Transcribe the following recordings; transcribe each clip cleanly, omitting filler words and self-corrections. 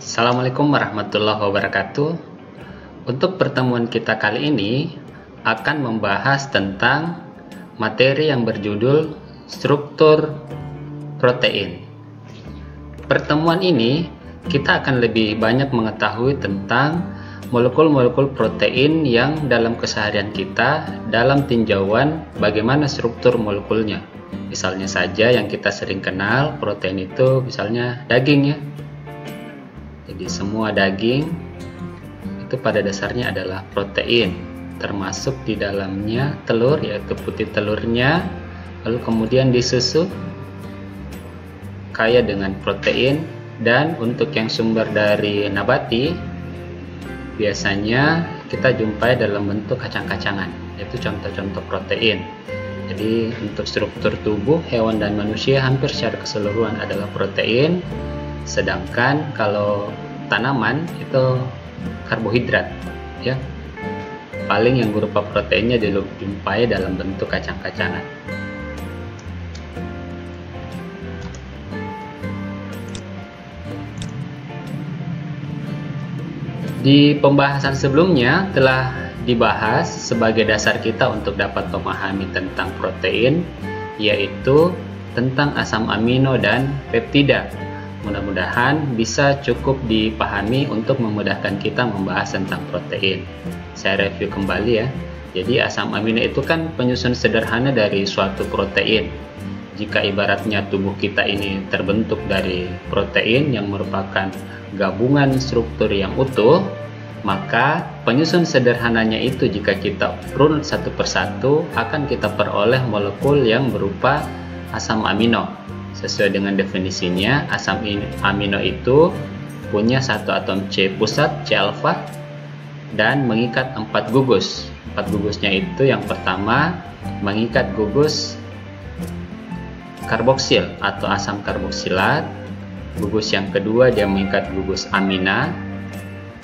Assalamualaikum warahmatullahi wabarakatuh. Untuk pertemuan kita kali ini akan membahas tentang materi yang berjudul struktur protein. Pertemuan ini kita akan lebih banyak mengetahui tentang molekul-molekul protein yang dalam keseharian kita dalam tinjauan bagaimana struktur molekulnya. Misalnya saja yang kita sering kenal protein itu misalnya daging ya. Jadi semua daging itu pada dasarnya adalah protein, termasuk di dalamnya telur, yaitu putih telurnya, lalu kemudian di susu kaya dengan protein, dan untuk yang sumber dari nabati biasanya kita jumpai dalam bentuk kacang-kacangan, yaitu contoh-contoh protein. Jadi untuk struktur tubuh hewan dan manusia hampir secara keseluruhan adalah protein. Sedangkan kalau tanaman itu karbohidrat ya, paling yang berupa proteinnya dijumpai dalam bentuk kacang-kacangan. Di pembahasan sebelumnya telah dibahas sebagai dasar kita untuk dapat memahami tentang protein, yaitu tentang asam amino dan peptida. Mudah-mudahan bisa cukup dipahami untuk memudahkan kita membahas tentang protein. Saya review kembali ya. Jadi asam amino itu kan penyusun sederhana dari suatu protein. Jika ibaratnya tubuh kita ini terbentuk dari protein yang merupakan gabungan struktur yang utuh, maka penyusun sederhananya itu jika kita runut satu persatu akan kita peroleh molekul yang berupa asam amino. Sesuai dengan definisinya, asam amino itu punya satu atom C pusat, C alfa, dan mengikat 4 gugus. 4 gugusnya itu yang pertama mengikat gugus karboksil atau asam karboksilat. Gugus yang kedua dia mengikat gugus amina.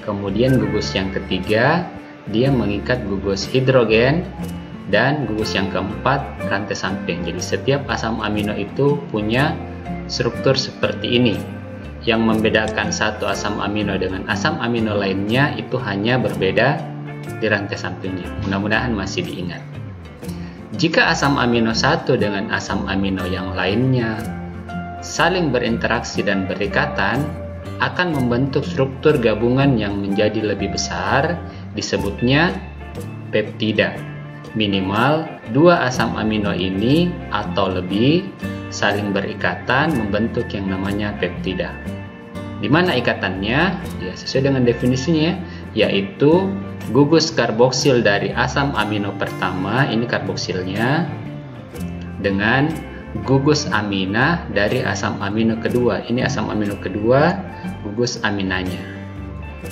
Kemudian gugus yang ketiga dia mengikat gugus hidrogen. Dan gugus yang keempat rantai samping. Jadi setiap asam amino itu punya struktur seperti ini. Yang membedakan satu asam amino dengan asam amino lainnya itu hanya berbeda di rantai sampingnya. Mudah-mudahan masih diingat. Jika asam amino satu dengan asam amino yang lainnya saling berinteraksi dan berikatan, akan membentuk struktur gabungan yang menjadi lebih besar, disebutnya peptida. Minimal 2 asam amino ini atau lebih saling berikatan membentuk yang namanya peptida. Di mana ikatannya? Ya, sesuai dengan definisinya, yaitu gugus karboksil dari asam amino pertama, ini karboksilnya, dengan gugus amina dari asam amino kedua, ini asam amino kedua, gugus aminanya.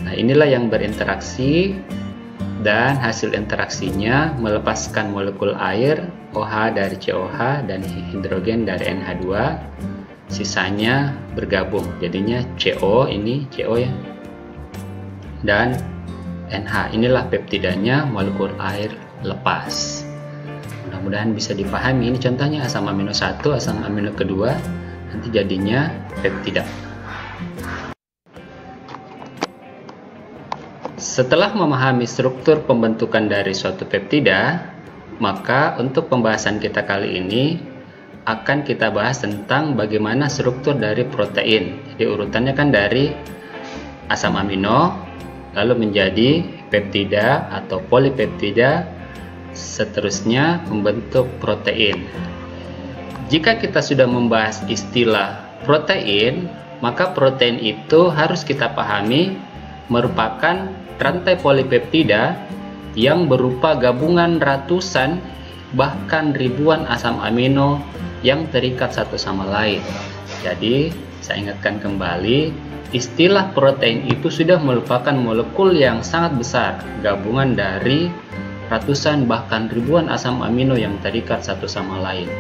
Nah, inilah yang berinteraksi. Dan hasil interaksinya melepaskan molekul air OH dari COH dan hidrogen dari NH2. Sisanya bergabung, jadinya CO, ini CO ya, dan NH. Inilah peptidanya, molekul air lepas. Mudah-mudahan bisa dipahami. Ini contohnya asam amino 1, asam amino kedua, nanti jadinya peptida. Setelah memahami struktur pembentukan dari suatu peptida, maka untuk pembahasan kita kali ini akan kita bahas tentang bagaimana struktur dari protein. Jadi urutannya kan dari asam amino, lalu menjadi peptida atau polipeptida, seterusnya membentuk protein. Jika kita sudah membahas istilah protein, maka protein itu harus kita pahami merupakan rantai polipeptida yang berupa gabungan ratusan bahkan ribuan asam amino yang terikat satu sama lain. Jadi saya ingatkan kembali, istilah protein itu sudah merupakan molekul yang sangat besar, gabungan dari ratusan bahkan ribuan asam amino yang terikat satu sama lain.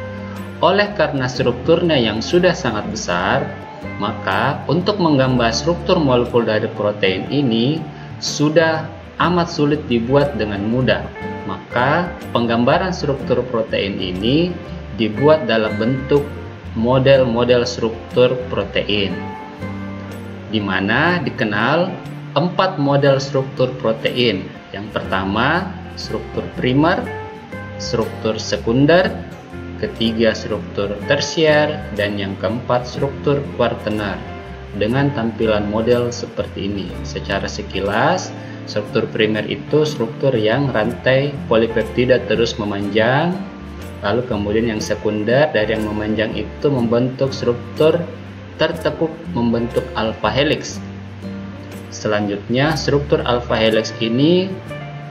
Oleh karena strukturnya yang sudah sangat besar, maka untuk menggambar struktur molekul dari protein ini sudah amat sulit dibuat dengan mudah. Maka penggambaran struktur protein ini dibuat dalam bentuk model-model struktur protein. di mana dikenal 4 model struktur protein. Yang pertama, struktur primer, struktur sekunder, ketiga struktur tersier, dan yang keempat struktur kuartener dengan tampilan model seperti ini. Secara sekilas, struktur primer itu struktur yang rantai polipeptida terus memanjang, lalu kemudian yang sekunder dari yang memanjang itu membentuk struktur tertekuk membentuk alpha helix. Selanjutnya, struktur alpha helix ini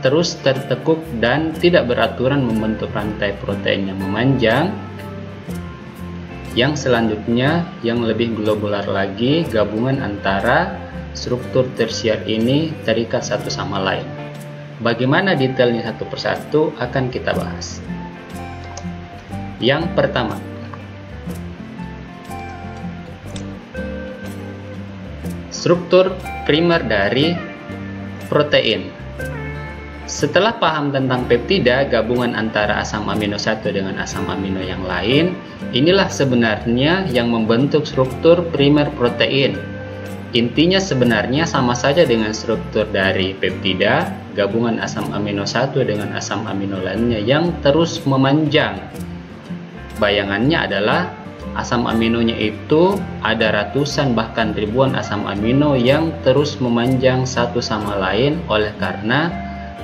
terus tertekuk dan tidak beraturan membentuk rantai protein yang memanjang. Yang selanjutnya, yang lebih globular lagi, gabungan antara struktur tersier ini terikat satu sama lain. Bagaimana detailnya satu persatu akan kita bahas. Yang pertama, struktur primer dari protein. Setelah paham tentang peptida, gabungan antara asam amino satu dengan asam amino yang lain, inilah sebenarnya yang membentuk struktur primer protein. Intinya sebenarnya sama saja dengan struktur dari peptida, gabungan asam amino satu dengan asam amino lainnya yang terus memanjang. Bayangannya adalah asam aminonya itu ada ratusan bahkan ribuan asam amino yang terus memanjang satu sama lain oleh karena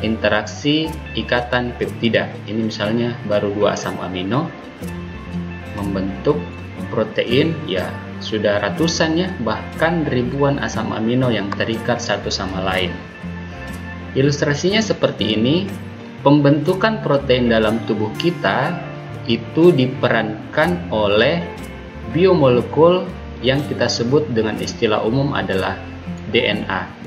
interaksi ikatan peptida. Ini misalnya baru 2 asam amino membentuk protein, ya sudah ratusan ya, bahkan ribuan asam amino yang terikat satu sama lain. Ilustrasinya seperti ini. Pembentukan protein dalam tubuh kita itu diperankan oleh biomolekul yang kita sebut dengan istilah umum adalah DNA.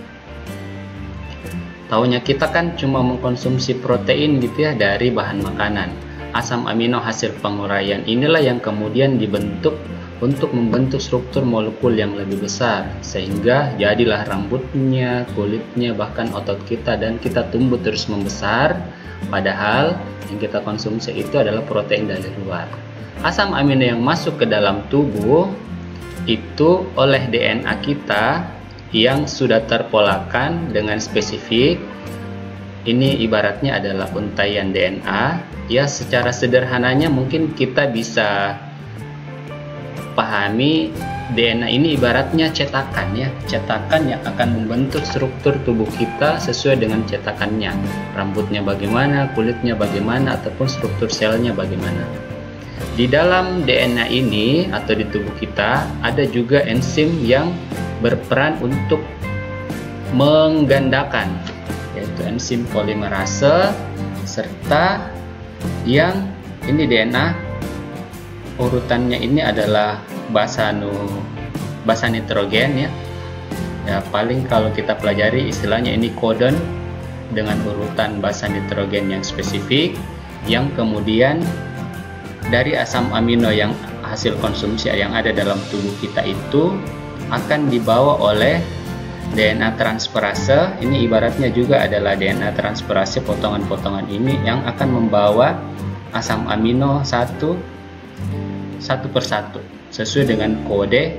Taunya kita kan cuma mengkonsumsi protein gitu ya dari bahan makanan. Asam amino hasil penguraian inilah yang kemudian dibentuk untuk membentuk struktur molekul yang lebih besar, sehingga jadilah rambutnya, kulitnya, bahkan otot kita, dan kita tumbuh terus membesar. Padahal yang kita konsumsi itu adalah protein dari luar. Asam amino yang masuk ke dalam tubuh itu oleh DNA kita yang sudah terpolakan dengan spesifik. Ini ibaratnya adalah untaian DNA. Ya, secara sederhananya mungkin kita bisa pahami DNA ini ibaratnya cetakan ya, cetakan yang akan membentuk struktur tubuh kita sesuai dengan cetakannya. Rambutnya bagaimana, kulitnya bagaimana, ataupun struktur selnya bagaimana. Di dalam DNA ini atau di tubuh kita ada juga enzim yang berperan untuk menggandakan, yaitu enzim polimerase, serta yang ini DNA urutannya ini adalah basa nitrogen ya. Ya, paling kalau kita pelajari istilahnya ini kodon dengan urutan basa nitrogen yang spesifik, yang kemudian dari asam amino yang hasil konsumsi yang ada dalam tubuh kita itu akan dibawa oleh DNA transferase. Ini ibaratnya juga adalah DNA transferase, potongan-potongan ini yang akan membawa asam amino satu persatu sesuai dengan kode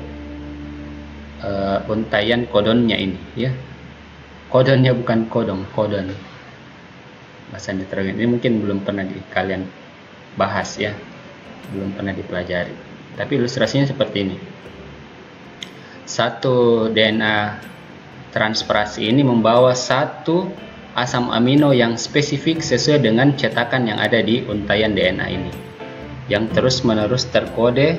untaian kodonnya ini ya. Kodonnya bukan kodon, kodon. Basa nitrogen ini mungkin belum pernah kalian bahas ya, belum pernah dipelajari. Tapi ilustrasinya seperti ini. Satu DNA transferase ini membawa satu asam amino yang spesifik sesuai dengan cetakan yang ada di untaian DNA ini, yang terus-menerus terkode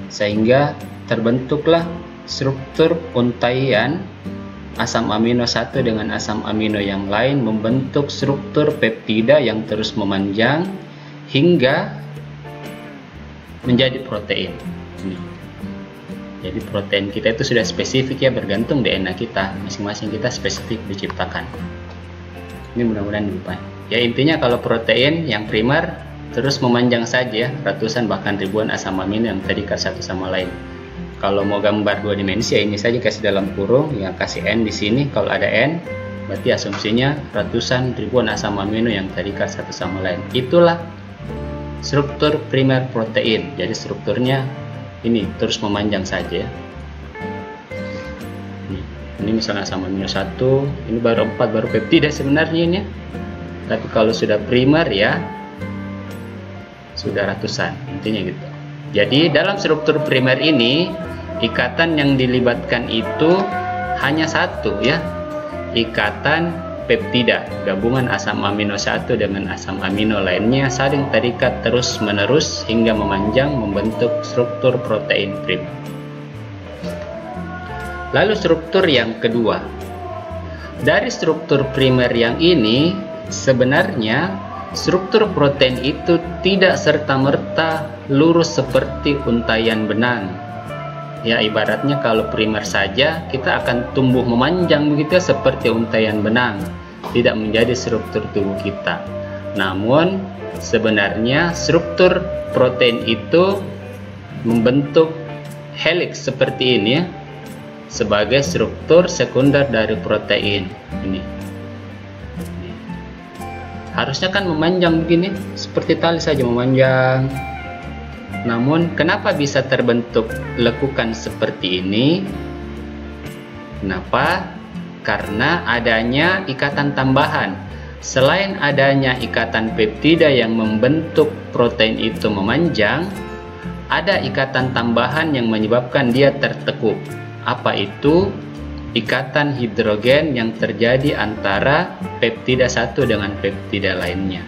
sehingga terbentuklah struktur untaian asam amino satu dengan asam amino yang lain membentuk struktur peptida yang terus memanjang hingga menjadi protein. Jadi protein kita itu sudah spesifik ya, bergantung DNA kita, masing-masing kita spesifik diciptakan. Ini mudah-mudahan lupa. Ya intinya kalau protein yang primer terus memanjang saja, ratusan bahkan ribuan asam amino yang terikat satu sama lain. Kalau mau gambar 2 dimensi ya ini saja, kasih dalam kurung, yang kasih N di sini. Kalau ada N, berarti asumsinya ratusan ribuan asam amino yang terikat satu sama lain. Itulah struktur primer protein. Jadi strukturnya ini terus memanjang saja. Ini misalnya asam amino 1, ini baru 4, baru peptida sebenarnya ini. Tapi kalau sudah primer ya sudah ratusan, intinya gitu. Jadi dalam struktur primer ini ikatan yang dilibatkan itu hanya satu ya, ikatan peptida, gabungan asam amino 1 dengan asam amino lainnya saling terikat terus menerus hingga memanjang membentuk struktur protein primer. Lalu struktur yang kedua. Dari struktur primer yang ini, sebenarnya struktur protein itu tidak serta-merta lurus seperti untaian benang. Ya, ibaratnya kalau primer saja kita akan tumbuh memanjang begitu seperti untaian benang, tidak menjadi struktur tubuh kita. Namun sebenarnya struktur protein itu membentuk helix seperti ini ya, sebagai struktur sekunder dari protein ini. Harusnya kan memanjang begini, seperti tali saja memanjang. Namun kenapa bisa terbentuk lekukan seperti ini? Kenapa? Karena adanya ikatan tambahan. Selain adanya ikatan peptida yang membentuk protein itu memanjang, ada ikatan tambahan yang menyebabkan dia tertekuk. Apa itu? Ikatan hidrogen yang terjadi antara peptida satu dengan peptida lainnya.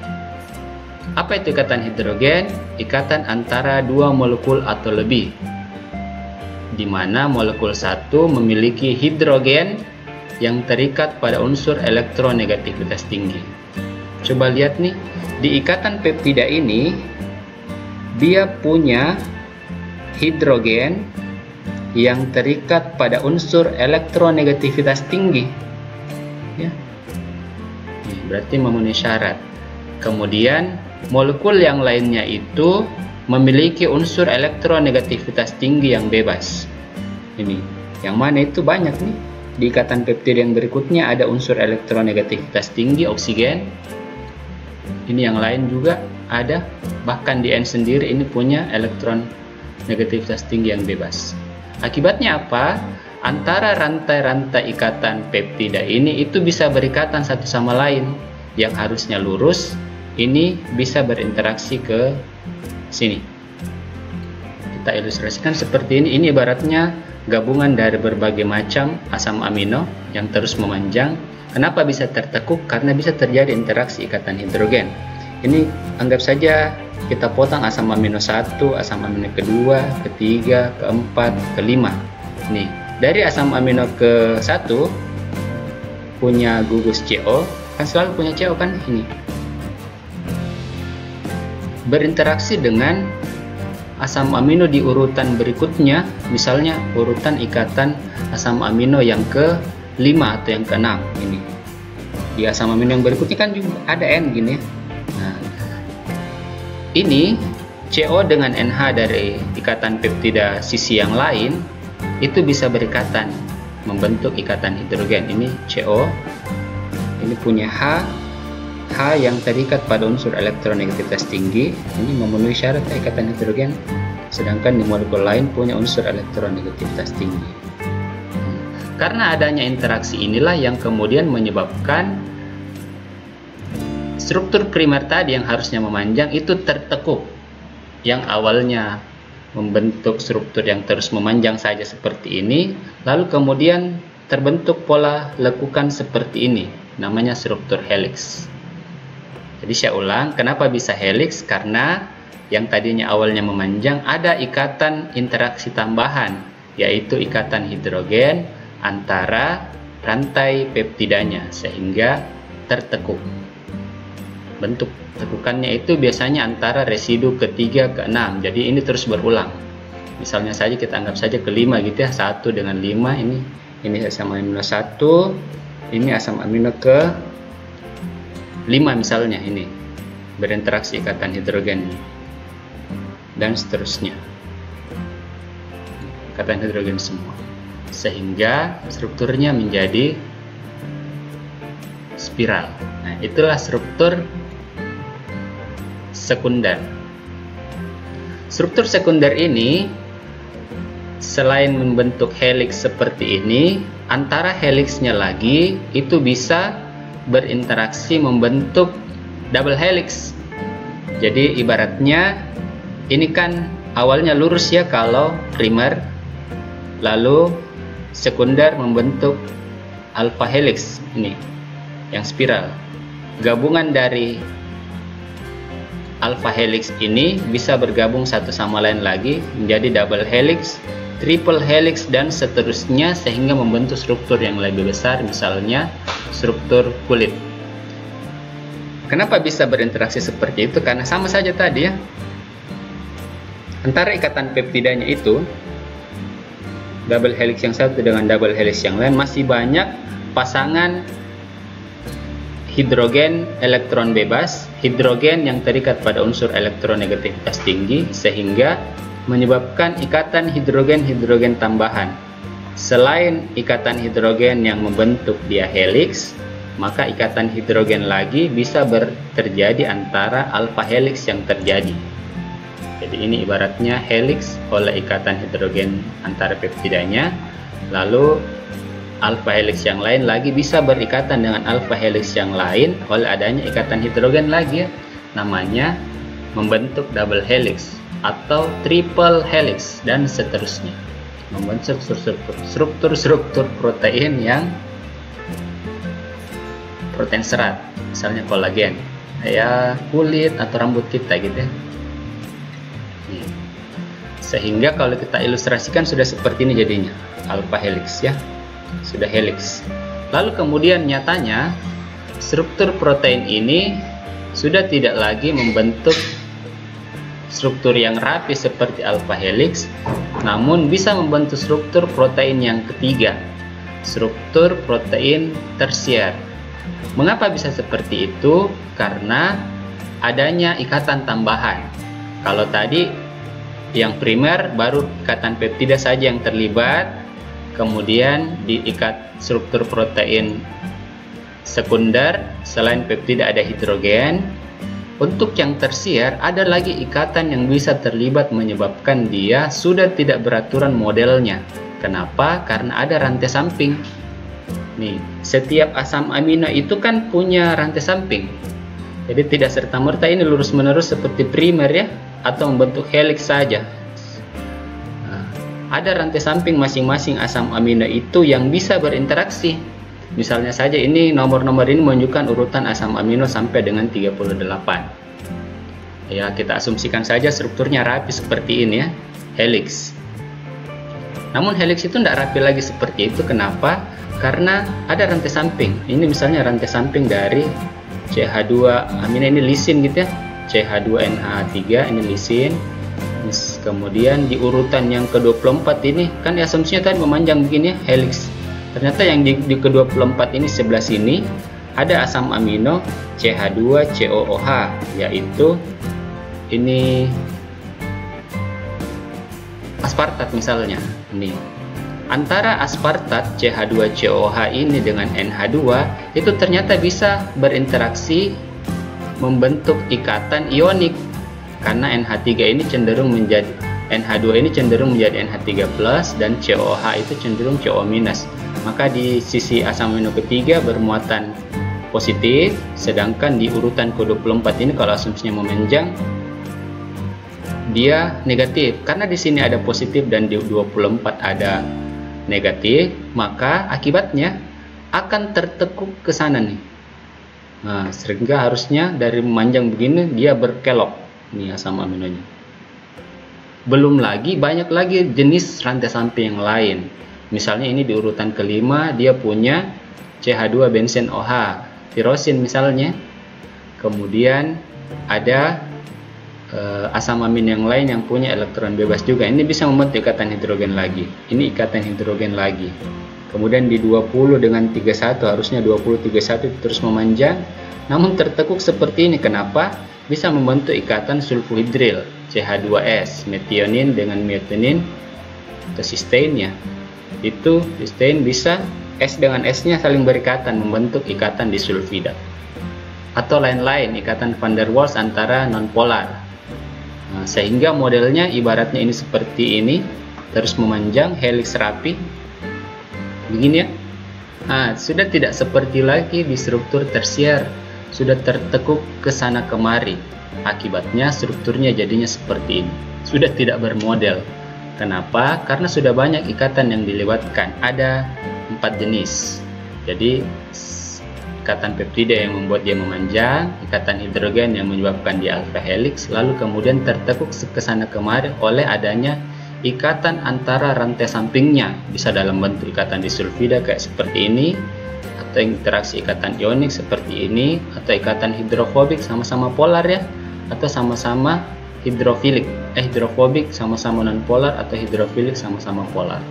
Apa itu ikatan hidrogen? Ikatan antara dua molekul atau lebih, di mana molekul satu memiliki hidrogen yang terikat pada unsur elektronegativitas tinggi. Coba lihat nih, di ikatan peptida ini dia punya hidrogen yang terikat pada unsur elektronegativitas tinggi ya. Berarti memenuhi syarat. Kemudian molekul yang lainnya itu memiliki unsur elektronegativitas tinggi yang bebas. Ini yang mana itu banyak nih. Di ikatan peptida yang berikutnya ada unsur elektronegativitas tinggi oksigen. Ini yang lain juga ada, bahkan di N sendiri ini punya elektron negativitas tinggi yang bebas. Akibatnya apa? Antara rantai-rantai ikatan peptida ini itu bisa berikatan satu sama lain. Yang harusnya lurus, ini bisa berinteraksi ke sini. Kita ilustrasikan seperti ini. Ini ibaratnya gabungan dari berbagai macam asam amino yang terus memanjang. Kenapa bisa tertekuk? Karena bisa terjadi interaksi ikatan hidrogen. Ini anggap saja kita potong asam amino 1, asam amino kedua, ketiga, keempat, kelima. Nih, dari asam amino ke 1 punya gugus CO, kan selalu punya CO kan ini. Berinteraksi dengan asam amino di urutan berikutnya, misalnya urutan ikatan asam amino yang ke-5 atau yang ke-6 ini. Di asam amino yang berikutnya kan juga ada N gini ya. Nah, ini CO dengan NH dari ikatan peptida sisi yang lain itu bisa berikatan membentuk ikatan hidrogen. Ini CO, ini punya H yang terikat pada unsur elektronegativitas tinggi, ini memenuhi syarat ikatan hidrogen, sedangkan di molekul lain punya unsur elektronegativitas tinggi. Karena adanya interaksi inilah yang kemudian menyebabkan struktur primer tadi yang harusnya memanjang itu tertekuk. Yang awalnya membentuk struktur yang terus memanjang saja seperti ini, lalu kemudian terbentuk pola lekukan seperti ini, namanya struktur helix. Jadi saya ulang, kenapa bisa helix? Karena yang tadinya awalnya memanjang ada ikatan interaksi tambahan, yaitu ikatan hidrogen antara rantai peptidanya sehingga tertekuk. Bentuk tekukannya itu biasanya antara residu ke-3 ke-6, jadi ini terus berulang. Misalnya saja kita anggap saja ke-5 gitu ya, 1 dengan 5 ini asam amino 1, ini asam amino ke-5 misalnya, ini berinteraksi ikatan hidrogen dan seterusnya, ikatan hidrogen semua, sehingga strukturnya menjadi spiral. Nah, itulah struktur sekunder. Struktur sekunder ini selain membentuk helix seperti ini, antara heliksnya lagi itu bisa berinteraksi membentuk double helix. Jadi ibaratnya ini kan awalnya lurus ya kalau primer, lalu sekunder membentuk alpha helix ini yang spiral. Gabungan dari alpha helix ini bisa bergabung satu sama lain lagi menjadi double helix, triple helix, dan seterusnya sehingga membentuk struktur yang lebih besar, misalnya struktur kulit. Kenapa bisa berinteraksi seperti itu? Karena sama saja tadi ya, antara ikatan peptidanya itu, double helix yang satu dengan double helix yang lain, masih banyak pasangan hidrogen elektron bebas, hidrogen yang terikat pada unsur elektronegativitas tinggi, sehingga menyebabkan ikatan hidrogen-hidrogen tambahan. Selain ikatan hidrogen yang membentuk dia helix, maka ikatan hidrogen lagi bisa terjadi antara alpha helix yang terjadi. Jadi ini ibaratnya helix oleh ikatan hidrogen antara peptidanya, lalu alpha helix yang lain lagi bisa berikatan dengan alpha helix yang lain oleh adanya ikatan hidrogen lagi ya. Namanya membentuk double helix atau triple helix dan seterusnya, membentuk struktur protein yang protein serat, misalnya kolagen, kayak kulit atau rambut kita gitu ya. Sehingga kalau kita ilustrasikan sudah seperti ini jadinya, alpha helix ya, sudah helix. Lalu kemudian nyatanya struktur protein ini sudah tidak lagi membentuk struktur yang rapi seperti alpha helix, namun bisa membentuk struktur protein yang ketiga, struktur protein tersier. Mengapa bisa seperti itu? Karena adanya ikatan tambahan. Kalau tadi yang primer baru ikatan peptida saja yang terlibat, kemudian diikat struktur protein sekunder, selain peptida ada hidrogen. Untuk yang tersier ada lagi ikatan yang bisa terlibat menyebabkan dia sudah tidak beraturan modelnya. Kenapa? Karena ada rantai samping. Nih, setiap asam amino itu kan punya rantai samping. Jadi tidak serta-merta ini lurus-menerus seperti primer ya, atau membentuk helix saja. Nah, ada rantai samping masing-masing asam amino itu yang bisa berinteraksi. Misalnya saja ini nomor-nomor ini menunjukkan urutan asam amino sampai dengan 38. Ya, kita asumsikan saja strukturnya rapi seperti ini ya, helix. Namun helix itu tidak rapi lagi seperti itu. Kenapa? Karena ada rantai samping. Ini misalnya rantai samping dari CH2 amino, ini lisin gitu ya, CH2NH3 ini lisin. Kemudian di urutan yang ke-24 ini kan asumsinya tadi memanjang begini ya, helix. Ternyata yang di ke-24 ini sebelah sini ada asam amino CH2COOH, yaitu ini aspartat misalnya. Nih, antara aspartat CH2COOH ini dengan NH2 itu ternyata bisa berinteraksi membentuk ikatan ionik, karena NH3 ini cenderung menjadi NH2 ini cenderung menjadi NH3+ dan COOH itu cenderung CO-. Maka di sisi asam amino ketiga bermuatan positif, sedangkan di urutan ke-24 ini kalau asumsinya memanjang dia negatif. Karena di sini ada positif dan di 24 ada negatif, maka akibatnya akan tertekuk ke sana nih. Nah, sehingga harusnya dari memanjang begini dia berkelok nih asam aminonya. Belum lagi banyak lagi jenis rantai samping yang lain. Misalnya ini di urutan kelima dia punya CH2 benzen OH, tirosin misalnya. Kemudian ada asam amin yang lain yang punya elektron bebas juga. Ini bisa membentuk ikatan hidrogen lagi. Ini ikatan hidrogen lagi. Kemudian di 20 dengan 31 harusnya 20-31 terus memanjang, namun tertekuk seperti ini. Kenapa? Bisa membentuk ikatan sulfohidril CH2S, metionin dengan metionin ke cysteinnya. Itu cystein bisa S dengan S-nya saling berikatan membentuk ikatan disulfida. Atau lain-lain, ikatan van der Waals antara nonpolar. Nah, sehingga modelnya ibaratnya ini seperti ini, terus memanjang, helix rapi. Begini ya. Sudah tidak seperti lagi di struktur tersier, sudah tertekuk ke sana kemari. Akibatnya strukturnya jadinya seperti ini, sudah tidak bermodel. Kenapa? Karena sudah banyak ikatan yang dilewatkan. Ada 4 jenis. Jadi ikatan peptida yang membuat dia memanjang, ikatan hidrogen yang menyebabkan dia alpha helix, lalu kemudian tertekuk ke sana kemari oleh adanya ikatan antara rantai sampingnya, bisa dalam bentuk ikatan disulfida kayak seperti ini, atau interaksi ikatan ionik seperti ini, atau ikatan hidrofobik sama-sama polar ya, atau sama-sama hidrofobik sama-sama non-polar, atau hidrofilik sama-sama polar.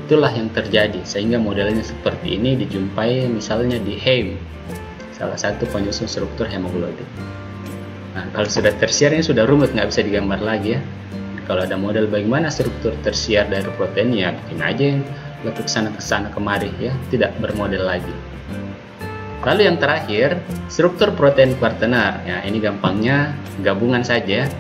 Itulah yang terjadi sehingga modelnya seperti ini dijumpai misalnya di heme, salah satu penyusun struktur hemoglobin. Kalau sudah tersier ini sudah rumit, nggak bisa digambar lagi ya. Kalau ada model bagaimana struktur tersier dari protein, ya bikin aja yang lekuk kesana kemari ya, tidak bermodel lagi. Lalu yang terakhir, struktur protein kuartener. Ya, ini gampangnya gabungan saja.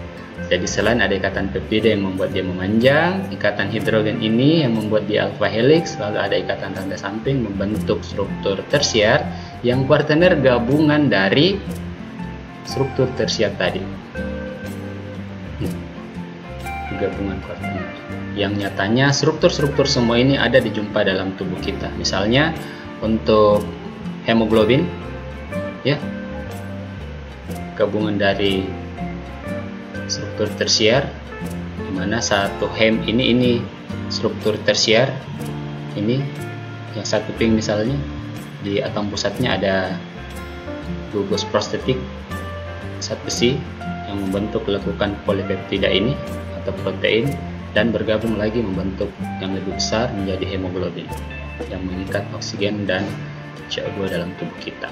Jadi selain ada ikatan peptida yang membuat dia memanjang, ikatan hidrogen ini yang membuat dia alpha helix, lalu ada ikatan rantai samping membentuk struktur tersier yang kuartener gabungan dari struktur tersier tadi. Gabungan kuartener yang nyatanya struktur-struktur semua ini ada dijumpai dalam tubuh kita. Misalnya untuk hemoglobin ya, gabungan dari struktur tersier, dimana satu hem ini struktur tersier, ini yang satu pink misalnya di atom pusatnya ada gugus prostetik zat besi yang membentuk lekukan polipeptida ini atau protein, dan bergabung lagi membentuk yang lebih besar menjadi hemoglobin yang mengikat oksigen dan CO2 dalam tubuh kita.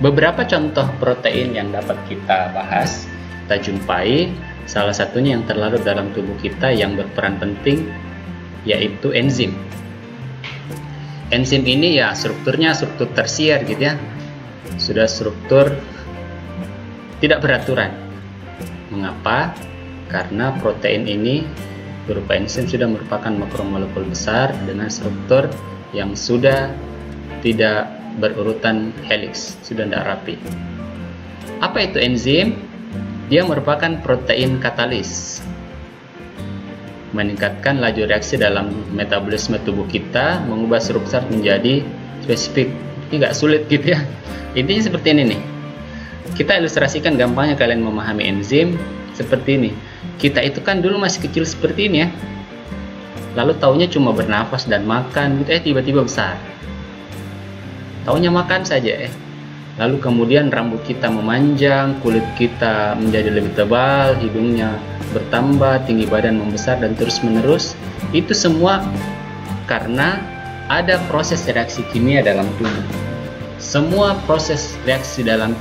Beberapa contoh protein yang dapat kita bahas, kita jumpai salah satunya yang terlarut dalam tubuh kita yang berperan penting, yaitu enzim. Enzim ini ya strukturnya struktur tersier gitu ya, sudah struktur tidak beraturan. Mengapa? Karena protein ini berupa enzim sudah merupakan makromolekul besar dengan struktur yang sudah tidak berurutan helix, sudah tidak rapi. Apa itu enzim? Dia merupakan protein katalis, meningkatkan laju reaksi dalam metabolisme tubuh kita, mengubah struktur menjadi spesifik. Ini nggak sulit gitu ya. Intinya seperti ini nih. Kita ilustrasikan gampangnya kalian memahami enzim seperti ini. Kita itu kan dulu masih kecil seperti ini ya, lalu taunya cuma bernafas dan makan gitu, tiba-tiba besar. Taunya makan saja lalu kemudian rambut kita memanjang, kulit kita menjadi lebih tebal, hidungnya bertambah, tinggi badan membesar, dan terus menerus. Itu semua karena ada proses reaksi kimia dalam tubuh. Semua proses reaksi dalam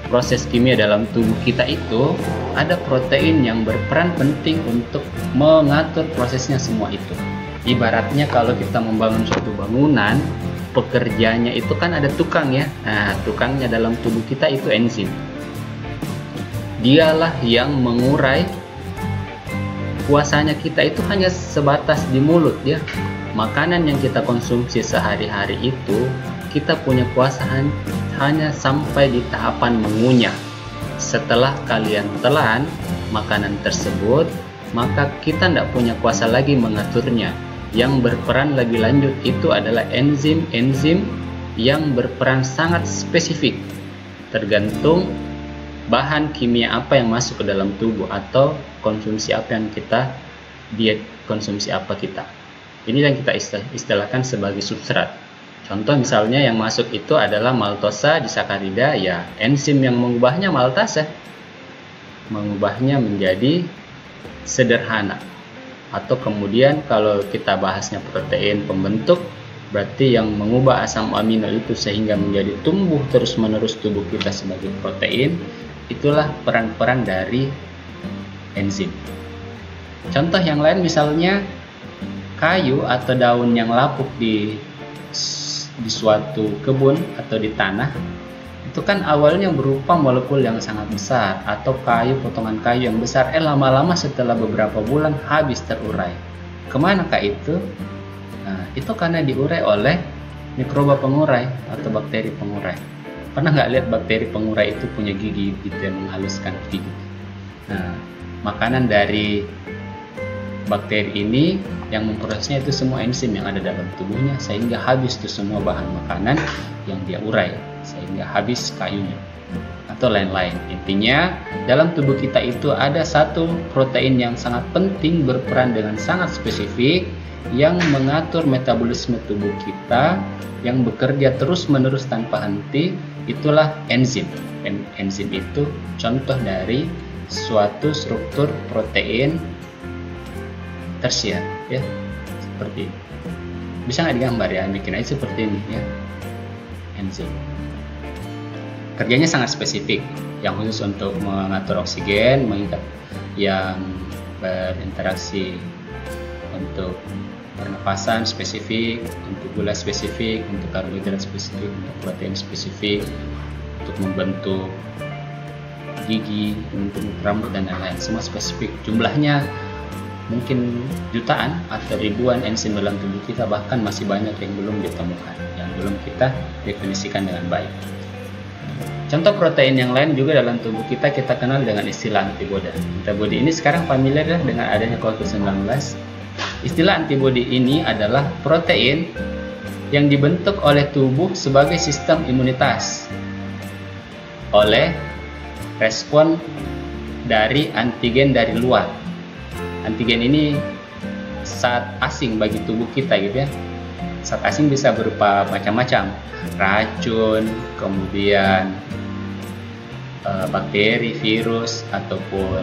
proses kimia dalam tubuh kita itu ada protein yang berperan penting untuk mengatur prosesnya semua itu. Ibaratnya kalau kita membangun suatu bangunan, pekerjanya itu kan ada tukang ya. Nah, tukangnya dalam tubuh kita itu enzim. Dialah yang mengurai, kuasanya kita itu hanya sebatas di mulut ya. Makanan yang kita konsumsi sehari-hari itu kita punya kuasa hanya sampai di tahapan mengunyah. Setelah kalian telan makanan tersebut, maka kita tidak punya kuasa lagi mengaturnya. Yang berperan lebih lanjut itu adalah enzim-enzim yang berperan sangat spesifik, tergantung bahan kimia apa yang masuk ke dalam tubuh atau konsumsi apa yang kita diet konsumsi apa kita. Ini yang kita istilahkan sebagai substrat. Contoh misalnya yang masuk itu adalah maltosa disakarida, ya enzim yang mengubahnya maltase, mengubahnya menjadi sederhana. Atau kemudian kalau kita bahasnya protein pembentuk, berarti yang mengubah asam amino itu sehingga menjadi tumbuh terus-menerus tubuh kita sebagai protein, itulah peran-peran dari enzim. Contoh yang lain misalnya kayu atau daun yang lapuk di suatu kebun atau di tanah, itu kan awalnya berupa molekul yang sangat besar atau potongan kayu yang besar, lama-lama setelah beberapa bulan habis terurai. Kemanakah itu? Nah, itu karena diurai oleh mikroba pengurai atau bakteri pengurai. Pernah nggak lihat bakteri pengurai itu punya gigi gitu yang menghaluskan gigi? Nah, makanan dari bakteri ini yang memprosesnya itu semua enzim yang ada dalam tubuhnya, sehingga habis itu semua bahan makanan yang dia urai, sehingga habis kayunya atau lain-lain. Intinya dalam tubuh kita itu ada satu protein yang sangat penting, berperan dengan sangat spesifik, yang mengatur metabolisme tubuh kita, yang bekerja terus-menerus tanpa henti. Itulah enzim. Enzim itu contoh dari suatu struktur protein tersier, ya, seperti ini. Bisa nggak digambar ya? Bikin aja seperti ini, ya. Enzim. Kerjanya sangat spesifik, yang khusus untuk mengatur oksigen, mengikat yang berinteraksi untuk pernapasan spesifik, untuk gula spesifik, untuk karbohidrat spesifik, untuk protein spesifik, untuk membentuk gigi, untuk rambut dan lain-lain. Semua spesifik. Jumlahnya mungkin jutaan atau ribuan enzim dalam tubuh kita, bahkan masih banyak yang belum ditemukan, yang belum kita definisikan dengan baik. Contoh protein yang lain juga dalam tubuh kita kenal dengan istilah antibodi. Antibodi ini sekarang familiar ya dengan adanya COVID-19. Istilah antibodi ini adalah protein yang dibentuk oleh tubuh sebagai sistem imunitas oleh respon dari antigen dari luar. Antigen ini zat asing bagi tubuh kita gitu ya. Zat asing bisa berupa macam-macam, racun, kemudian bakteri, virus, ataupun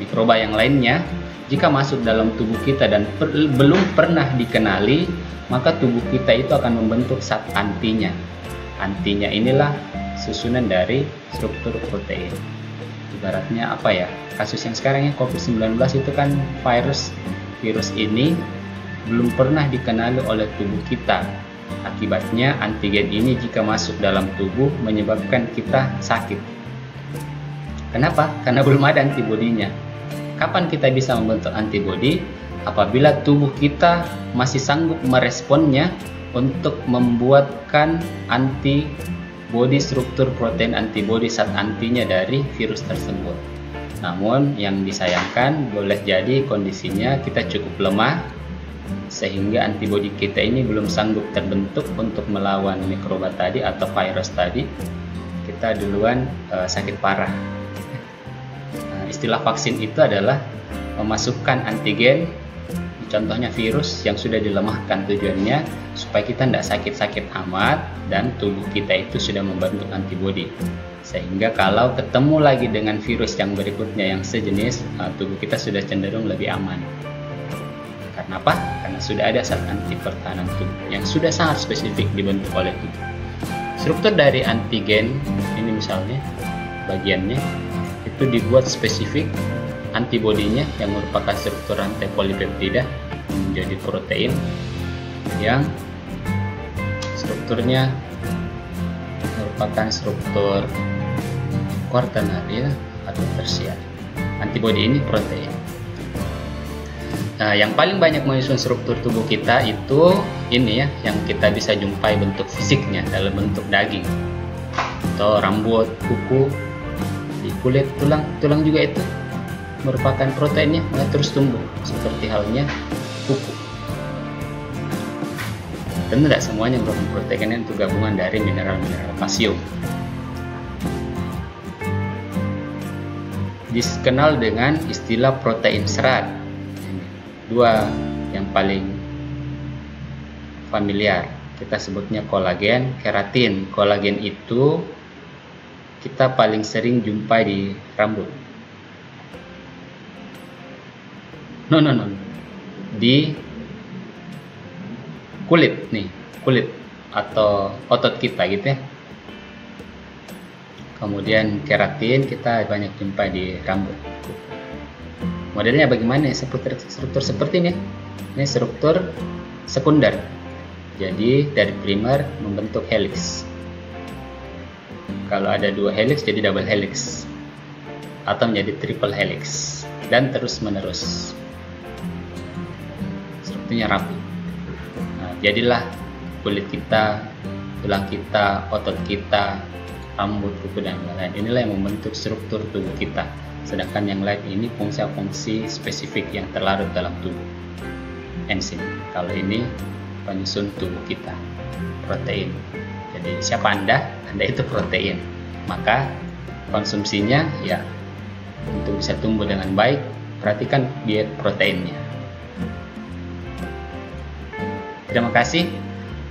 mikroba yang lainnya. Jika masuk dalam tubuh kita dan belum pernah dikenali, maka tubuh kita itu akan membentuk zat antinya. Antinya inilah susunan dari struktur protein. Ibaratnya kasus yang sekarang ya, COVID-19 itu kan virus ini belum pernah dikenali oleh tubuh kita. Akibatnya antigen ini jika masuk dalam tubuh menyebabkan kita sakit. Kenapa? Karena belum ada antibodinya. Kapan kita bisa membentuk antibodi? Apabila tubuh kita masih sanggup meresponnya untuk membuatkan antibodi, struktur protein antibodi zat antinya dari virus tersebut. Namun yang disayangkan, boleh jadi kondisinya kita cukup lemah sehingga antibodi kita ini belum sanggup terbentuk untuk melawan mikroba tadi atau virus tadi. Kita duluan sakit parah. Istilah vaksin itu adalah memasukkan antigen, contohnya virus yang sudah dilemahkan, tujuannya supaya kita tidak sakit-sakit amat dan tubuh kita itu sudah membentuk antibodi, sehingga kalau ketemu lagi dengan virus yang berikutnya yang sejenis, tubuh kita sudah cenderung lebih aman. Karena apa? Karena sudah ada zat anti pertahanan tubuh yang sudah sangat spesifik dibentuk oleh tubuh. Struktur dari antigen ini misalnya bagiannya itu dibuat spesifik, antibodinya yang merupakan struktur rantai polipeptida menjadi protein yang strukturnya merupakan struktur kuartaner ya, atau tersier. Antibodi ini protein. Nah, yang paling banyak menyusun struktur tubuh kita itu ini ya, yang kita bisa jumpai bentuk fisiknya dalam bentuk daging atau rambut, kuku, di kulit, tulang juga itu merupakan proteinnya, terus tumbuh seperti halnya kuku. Tentu tidak semuanya merupakan protein, itu gabungan dari mineral-mineral kalsium. Dikenal dengan istilah protein serat. Dua yang paling familiar, kita sebutnya kolagen, keratin. Kolagen itu kita paling sering jumpai di rambut. Di kulit nih, kulit atau otot kita gitu ya. Kemudian keratin kita banyak jumpai di rambut. Modelnya bagaimana? Struktur seperti ini. Ini struktur sekunder. Jadi dari primer membentuk helix. Kalau ada dua helix jadi double helix atau menjadi triple helix dan terus menerus. tentunya rapi. Nah, jadilah kulit kita, tulang kita, otot kita, rambut, kuku, dan lain-lain. Inilah yang membentuk struktur tubuh kita. Sedangkan yang lain ini fungsi-fungsi spesifik yang terlarut dalam tubuh. Enzim. Kalau ini penyusun tubuh kita, protein. Jadi siapa Anda? Anda itu protein. Maka konsumsinya ya untuk bisa tumbuh dengan baik, perhatikan diet proteinnya. Terima kasih.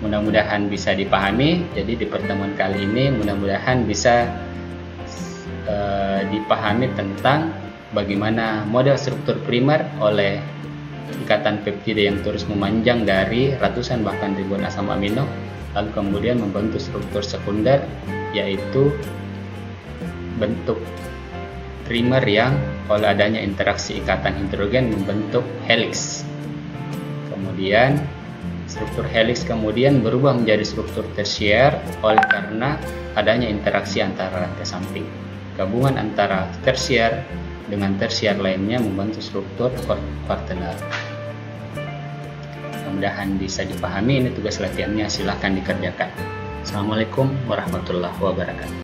Mudah-mudahan bisa dipahami. Jadi di pertemuan kali ini mudah-mudahan bisa dipahami tentang bagaimana model struktur primer oleh ikatan peptida yang terus memanjang dari ratusan bahkan ribuan asam amino, lalu kemudian membentuk struktur sekunder, yaitu bentuk primer yang oleh adanya interaksi ikatan hidrogen membentuk helix. Kemudian struktur helix kemudian berubah menjadi struktur tersier oleh karena adanya interaksi antara rantai samping. Gabungan antara tersier dengan tersier lainnya membentuk struktur kuartenar. Mudah-mudahan bisa dipahami. Ini tugas latihannya, silahkan dikerjakan. Assalamualaikum warahmatullahi wabarakatuh.